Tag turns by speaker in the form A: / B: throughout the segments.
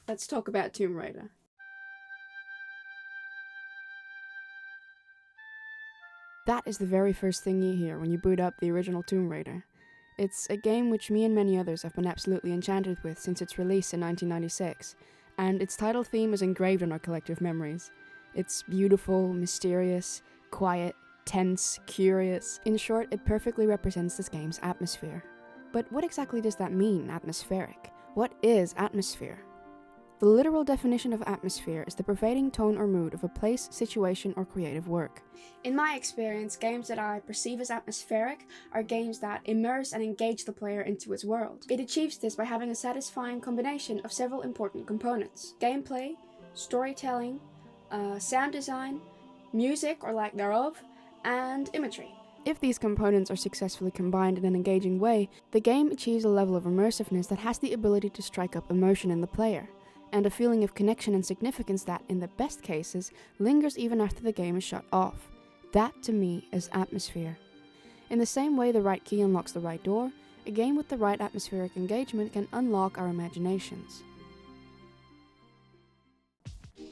A: let's talk about Tomb Raider. That is the very first thing you hear when you boot up the original Tomb Raider. It's a game which me and many others have been absolutely enchanted with since its release in 1996, and its title theme is engraved in our collective memories. It's beautiful, mysterious, quiet, tense, curious. In short, it perfectly represents this game's atmosphere. But what exactly does that mean, atmospheric? What is atmosphere? The literal definition of atmosphere is the pervading tone or mood of a place, situation, or creative work. In my experience, games that I perceive as atmospheric are games that immerse and engage the player into its world. It achieves this by having a satisfying combination of several important components: gameplay, storytelling, sound design, music or lack thereof, and imagery. If these components are successfully combined in an engaging way, the game achieves a level of immersiveness that has the ability to strike up emotion in the player, and a feeling of connection and significance that, in the best cases, lingers even after the game is shut off. That, to me, is atmosphere. In the same way the right key unlocks the right door, a game with the right atmospheric engagement can unlock our imaginations.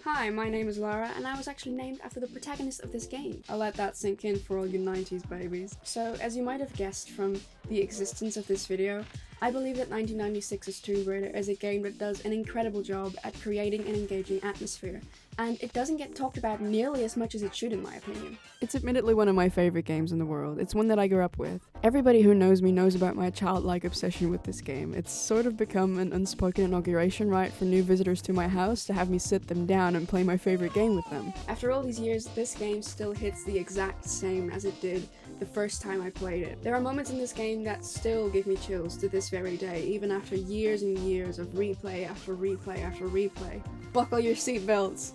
A: Hi, my name is Lara, and I was actually named after the protagonist of this game. I'll let that sink in for all you 90s babies. So, as you might have guessed from the existence of this video, I believe that 1996's Tomb Raider is a game that does an incredible job at creating an engaging atmosphere, and it doesn't get talked about nearly as much as it should in my opinion. It's admittedly one of my favorite games in the world. It's one that I grew up with. Everybody who knows me knows about my childlike obsession with this game. It's sort of become an unspoken inauguration rite for new visitors to my house to have me sit them down and play my favorite game with them. After all these years, this game still hits the exact same as it did the first time I played it. There are moments in this game that still give me chills to this very day, even after years and years of replay after replay after replay. Buckle your seatbelts,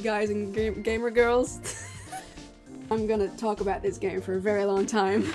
A: guys and gamer girls. I'm gonna talk about this game for a very long time.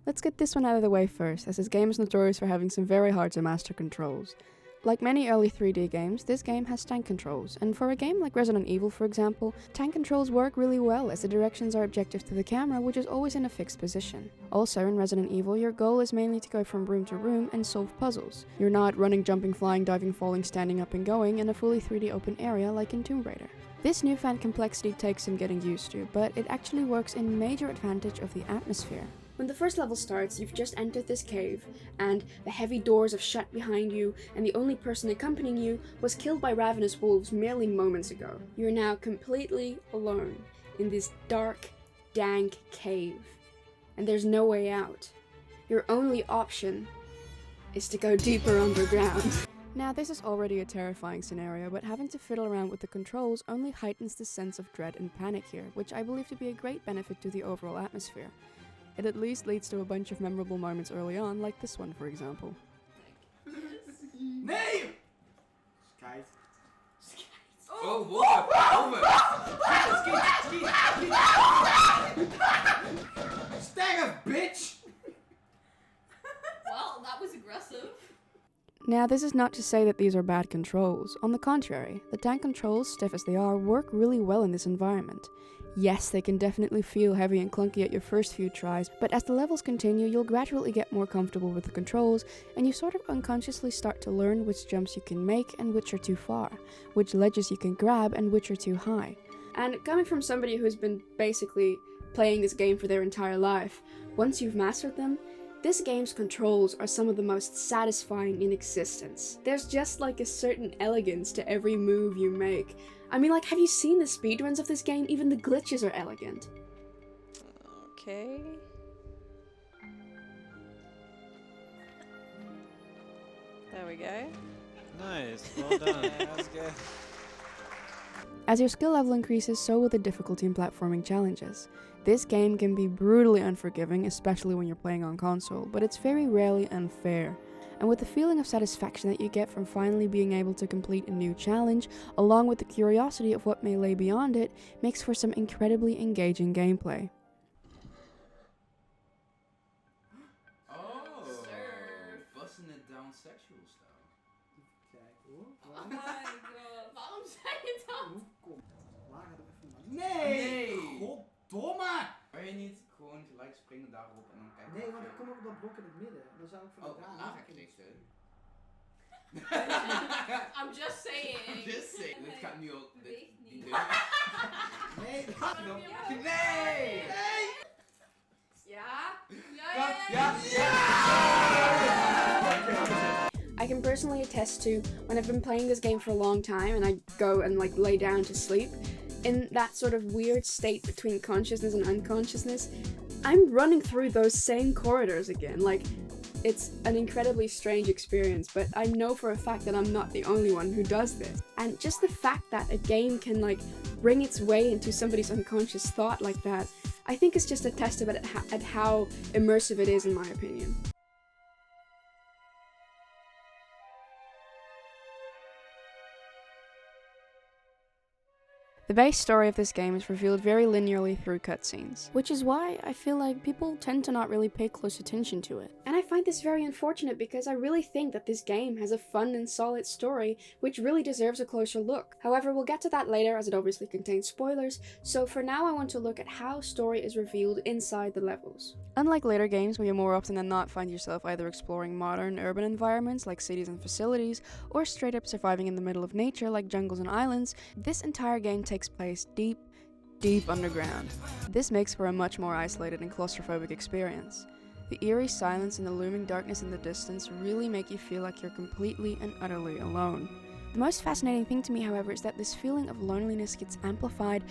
A: Let's get this one out of the way first, as this game is notorious for having some very hard to master controls. Like many early 3D games, this game has tank controls, and for a game like Resident Evil, for example, tank controls work really well as the directions are objective to the camera, which is always in a fixed position. Also, in Resident Evil, your goal is mainly to go from room to room and solve puzzles. You're not running, jumping, flying, diving, falling, standing up and going in a fully 3D open area like in Tomb Raider. This newfound complexity takes some getting used to, but it actually works in major advantage of the atmosphere. When the first level starts, you've just entered this cave, and the heavy doors have shut behind you, and the only person accompanying you was killed by ravenous wolves merely moments ago. You're now completely alone in this dark, dank cave, and there's no way out. Your only option is to go deeper underground. Now, this is already a terrifying scenario, but having to fiddle around with the controls only heightens the sense of dread and panic here, which I believe to be a great benefit to the overall atmosphere. It at least leads to a bunch of memorable moments early on, like this one, for example.
B: Name!
C: Guys.
B: Oh, what? Stagger, bitch!
D: Well, that was aggressive.
A: Now, this is not to say that these are bad controls. On the contrary, the tank controls, stiff as they are, work really well in this environment. Yes, they can definitely feel heavy and clunky at your first few tries, but as the levels continue, you'll gradually get more comfortable with the controls, and you sort of unconsciously start to learn which jumps you can make and which are too far, which ledges you can grab and which are too high. And coming from somebody who's been basically playing this game for their entire life, once you've mastered them, this game's controls are some of the most satisfying in existence. There's just like a certain elegance to every move you make. I mean, like, have you seen the speedruns of this game? Even the glitches are elegant.
D: Okay. There we go.
C: Nice, well done. That was good.
A: As your skill level increases, so will the difficulty in platforming challenges. This game can be brutally unforgiving, especially when you're playing on console, but it's very rarely unfair. and with the feeling of satisfaction that you get from finally being able to complete a new challenge, along with the curiosity of what may lay beyond it, makes for some incredibly engaging gameplay.
B: Oh, busting it down sexual style.
C: Kijk hoor.
D: Oh my god. Waarom zei je dat?
C: Kom. Lager er even langs.
B: Nee!
C: Goddomme!
B: Kan je niet gewoon gelijk springen daarop en dan kijken?
C: Nee, want ik kom op dat blok in het midden. Dan zou ik van
B: Oh,
C: daar
B: aangeklikt.
D: I'm just saying.
B: Just saying. Dit gaat nu al...
D: Beweegt niet.
C: Nee,
B: Nee!
D: Ja?
B: Ja!
A: I can personally attest to when I've been playing this game for a long time and I go and like lay down to sleep, in that sort of weird state between consciousness and unconsciousness, I'm running through those same corridors again. Like, it's an incredibly strange experience, but I know for a fact that I'm not the only one who does this. And just the fact that a game can like bring its way into somebody's unconscious thought like that, I think is just a testament at how immersive it is, in my opinion. The base story of this game is revealed very linearly through cutscenes, which is why I feel like people tend to not really pay close attention to it. And I find this very unfortunate because I really think that this game has a fun and solid story which really deserves a closer look. However, we'll get to that later as it obviously contains spoilers, so for now I want to look at how story is revealed inside the levels. Unlike later games where you more often than not find yourself either exploring modern urban environments like cities and facilities, or straight up surviving in the middle of nature like jungles and islands, this entire game takes place deep underground. This makes for a much more isolated and claustrophobic experience. The eerie silence and the looming darkness in the distance really make you feel like you're completely and utterly alone. The most fascinating thing to me, however, is that this feeling of loneliness gets amplified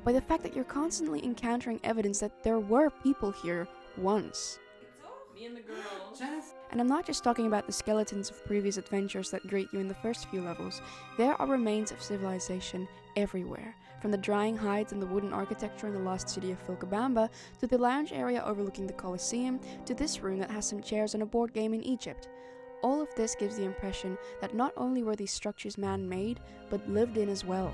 A: by the fact that you're constantly encountering evidence that there were people here once.
D: Me and the girls.
A: And I'm not just talking about the skeletons of previous adventures that greet you in the first few levels. There are remains of civilization everywhere, from the drying hides and the wooden architecture in the lost city of Vilcabamba, to the lounge area overlooking the Colosseum, to this room that has some chairs and a board game in Egypt. All of this gives the impression that not only were these structures man-made, but lived in as well.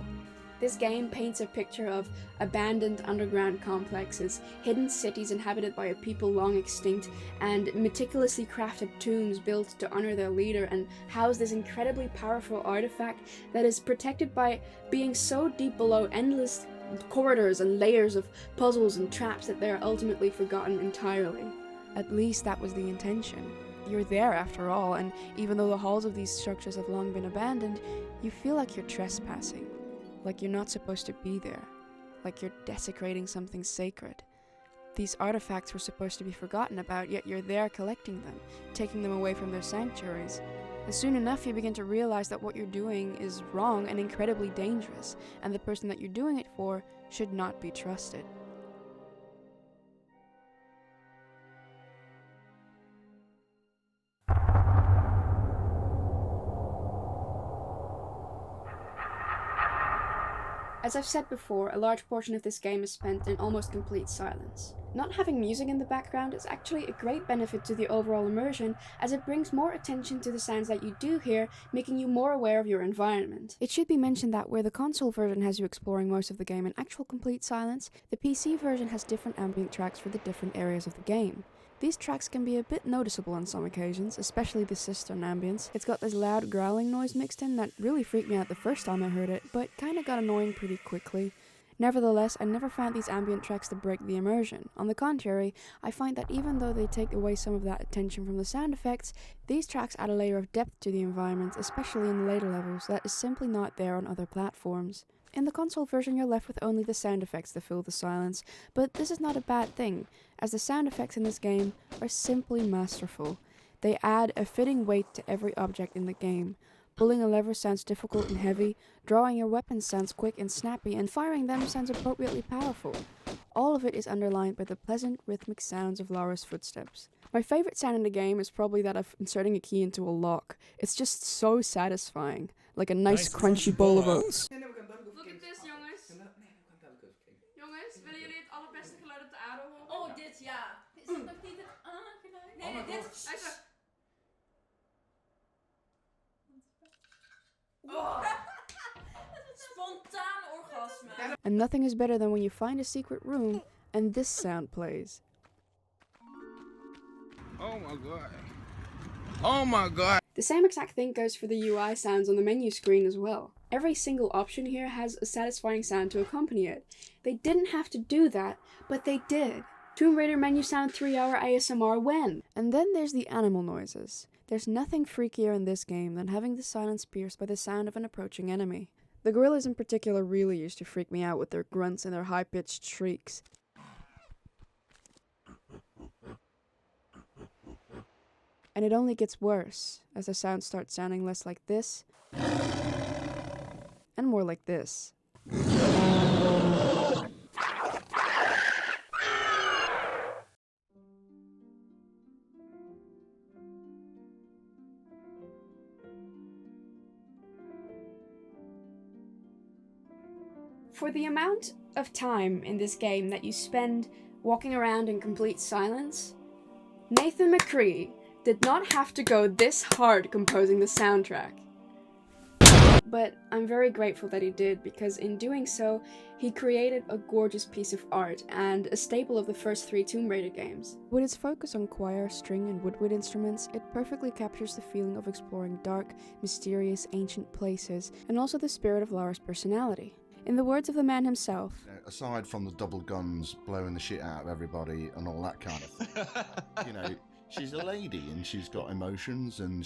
A: This game paints a picture of abandoned underground complexes, hidden cities inhabited by a people long extinct, and meticulously crafted tombs built to honor their leader and house this incredibly powerful artifact that is protected by being so deep below endless corridors and layers of puzzles and traps that they are ultimately forgotten entirely. At least that was the intention. You're there after all, and even though the halls of these structures have long been abandoned, you feel like you're trespassing. Like you're not supposed to be there, like you're desecrating something sacred. These artifacts were supposed to be forgotten about, yet you're there collecting them, taking them away from their sanctuaries. And soon enough you begin to realize that what you're doing is wrong and incredibly dangerous, and the person that you're doing it for should not be trusted. As I've said before, a large portion of this game is spent in almost complete silence. Not having music in the background is actually a great benefit to the overall immersion, as it brings more attention to the sounds that you do hear, making you more aware of your environment. It should be mentioned that where the console version has you exploring most of the game in actual complete silence, the PC version has different ambient tracks for the different areas of the game. These tracks can be a bit noticeable on some occasions, especially the cistern ambience. It's got this loud growling noise mixed in that really freaked me out the first time I heard it, but kinda got annoying pretty quickly. Nevertheless, I never found these ambient tracks to break the immersion. On the contrary, I find that even though they take away some of that attention from the sound effects, these tracks add a layer of depth to the environment, especially in the later levels, that is simply not there on other platforms. In the console version, you're left with only the sound effects to fill the silence, but this is not a bad thing, as the sound effects in this game are simply masterful. They add a fitting weight to every object in the game. Pulling a lever sounds difficult and heavy, drawing your weapons sounds quick and snappy, and firing them sounds appropriately powerful. All of it is underlined by the pleasant, rhythmic sounds of Lara's footsteps. My favorite sound in the game is probably that of inserting a key into a lock. It's just so satisfying, like a nice crunchy bowl of oats.
D: Look at this, jongens. Jongens, willen jullie het allerbeste geluid op de aarde horen? Oh, dit ja. Is het nog niet het aangeluid? Nee, dit. Oh. Spontaan orgasme.
A: And nothing is better than when you find a secret room and this sound plays.
B: Oh my god. Oh my god.
A: The same exact thing goes for the UI sounds on the menu screen as well. Every single option here has a satisfying sound to accompany it. They didn't have to do that, but they did. Tomb Raider menu sound 3-hour ASMR when? And then there's the animal noises. There's nothing freakier in this game than having the silence pierced by the sound of an approaching enemy. The gorillas in particular really used to freak me out with their grunts and their high-pitched shrieks. And it only gets worse as the sound starts sounding less like this and more like this. For the amount of time in this game that you spend walking around in complete silence, Nathan McCree did not have to go this hard composing the soundtrack. But I'm very grateful that he did, because in doing so, he created a gorgeous piece of art and a staple of the first 3 Tomb Raider games. With its focus on choir, string and woodwind instruments, it perfectly captures the feeling of exploring dark, mysterious, ancient places, and also the spirit of Lara's personality. In the words of the man himself,
E: aside from the double guns blowing the shit out of everybody and all that kind of thing, you know, she's a lady and she's got emotions and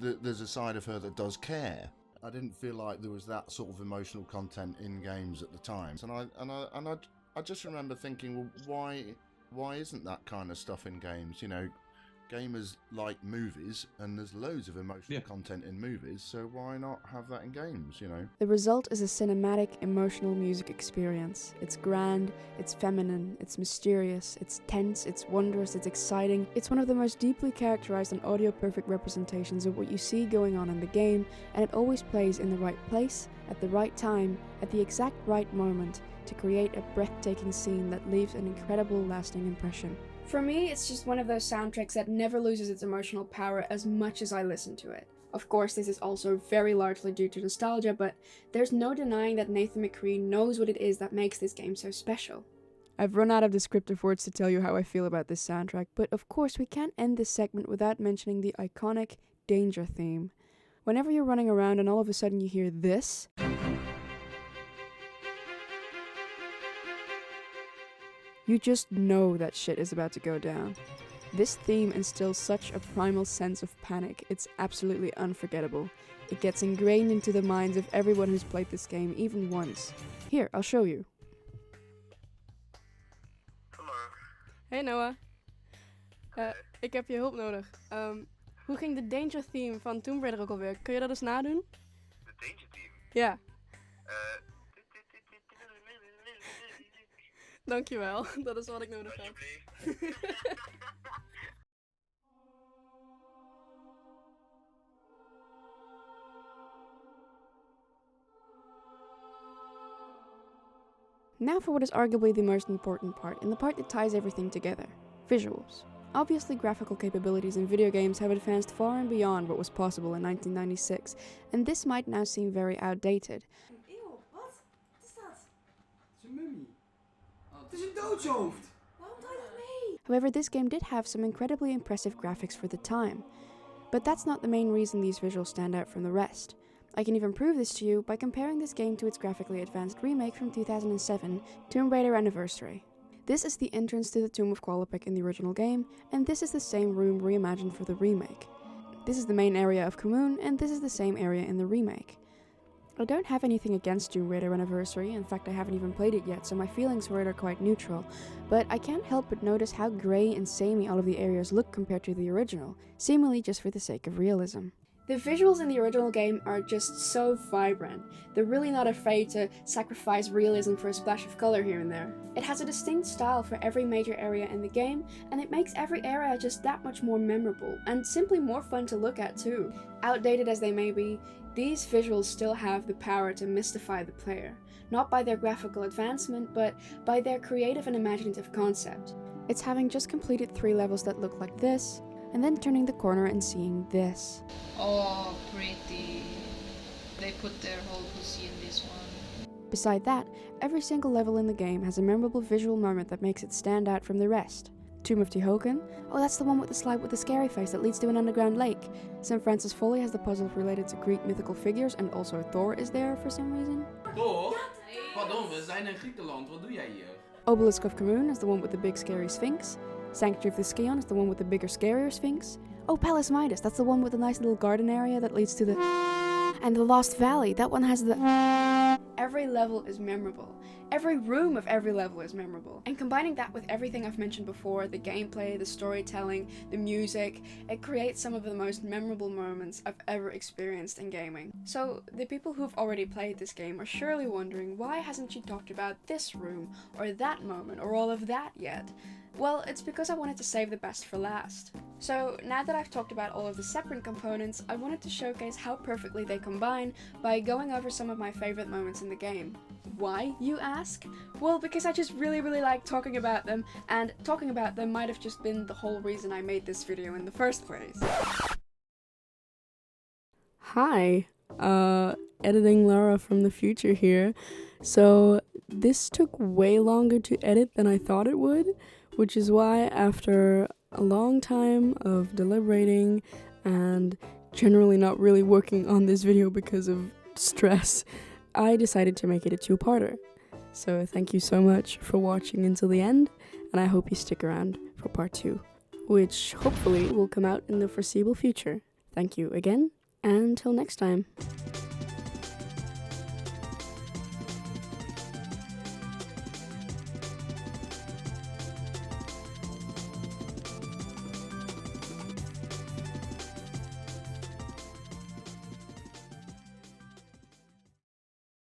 E: there's a side of her that does care. I didn't feel like there was that sort of emotional content in games at the time, and I just remember thinking, well, why isn't that kind of stuff in games? You know, gamers like movies, and there's loads of emotional content in movies, so why not have that in games, you know? The result is a cinematic, emotional music experience. It's grand, it's feminine, it's mysterious, it's tense, it's wondrous, it's exciting. It's one of the most deeply characterized and audio-perfect representations of what you see going on in the game, and it always plays in the right place, at the right time, at the exact right moment, to create a breathtaking scene that leaves an incredible lasting impression. For me, it's just one of those soundtracks that never loses its emotional power as much as I listen to it. Of course, this is also very largely due to nostalgia, but there's no denying that Nathan McCree knows what it is that makes this game so special. I've run out of descriptive words to tell you how I feel about this soundtrack, but of course we can't end this segment without mentioning the iconic Danger theme. Whenever you're running around and all of a sudden you hear this, you just know that shit is about to go down. This theme instills such a primal sense of panic, it's absolutely unforgettable. It gets ingrained into the minds of everyone who's played this game even once. Here, I'll show you.
F: Hallo.
A: Hey Noah. Ik heb je hulp nodig. Hoe ging de Danger theme van Tomb Raider ook alweer? Kun je dat eens nadoen?
F: De Danger Team?
A: Ja. Dankjewel, dat is wat ik nodig heb. Now for what is arguably the most important part, and the part that ties everything together. Visuals. Obviously, graphical capabilities in video games have advanced far and beyond what was possible in 1996, and this might now seem very outdated.
C: Eeuw, wat? Wat is dat? Het is een mummie. Het is een doodshoofd!
D: Waarom doe je dat mee?
A: However, this game did have some incredibly impressive graphics for the time. But that's not the main reason these visuals stand out from the rest. I can even prove this to you by comparing this game to its graphically advanced remake from 2007, Tomb Raider Anniversary. This is the entrance to the Tomb of Qualopec in the original game, and this is the same room reimagined for the remake. This is the main area of K'Moon, and this is the same area in the remake. I don't have anything against Tomb Raider Anniversary, in fact I haven't even played it yet, so my feelings for it are quite neutral, but I can't help but notice how grey and samey all of the areas look compared to the original, seemingly just for the sake of realism. The visuals in the original game are just so vibrant. They're really not afraid to sacrifice realism for a splash of color here and there. It has a distinct style for every major area in the game, and it makes every area just that much more memorable, and simply more fun to look at too. Outdated as they may be, these visuals still have the power to mystify the player, not by their graphical advancement, but by their creative and imaginative concept. It's having just completed 3 levels that look like this, and then turning the corner and seeing this.
D: Oh, pretty. They
G: they put their whole pussy in this one.
A: Beside that, every single level in the game has a memorable visual moment that makes it stand out from the rest. Tomb of Tehoken? Oh, that's the one with the slide with the scary face that leads to an underground lake. St. Francis Folly has the puzzle related to Greek mythical figures, and also Thor is there for some reason.
B: Toch? Pardon, we zijn in Griekenland. Wat doe jij hier?
A: Obelisk of Kmoon is the one with the big scary sphinx. Sanctuary of the Scion is the one with the bigger, scarier sphinx. Oh, Palace Midas, that's the one with the nice little garden area that leads to the... And the Lost Valley, that one has the... Every level is memorable. Every room of every level is memorable. And combining that with everything I've mentioned before, the gameplay, the storytelling, the music, it creates some of the most memorable moments I've ever experienced in gaming. So, the people who've already played this game are surely wondering, why hasn't she talked about this room, or that moment, or all of that yet? Well, it's because I wanted to save the best for last. So, now that I've talked about all of the separate components, I wanted to showcase how perfectly they combine by going over some of my favorite moments in the game. Why, you ask? Well, because I just really like talking about them, and talking about them might have just been the whole reason I made this video in the first place. Hi, editing Lara from the future here. So, this took way longer to edit than I thought it would, which is why after a long time of deliberating and generally not really working on this video because of stress, I decided to make it a two-parter. So thank you so much for watching until the end, and I hope you stick around for part 2, which hopefully will come out in the foreseeable future. Thank you again, and until next time.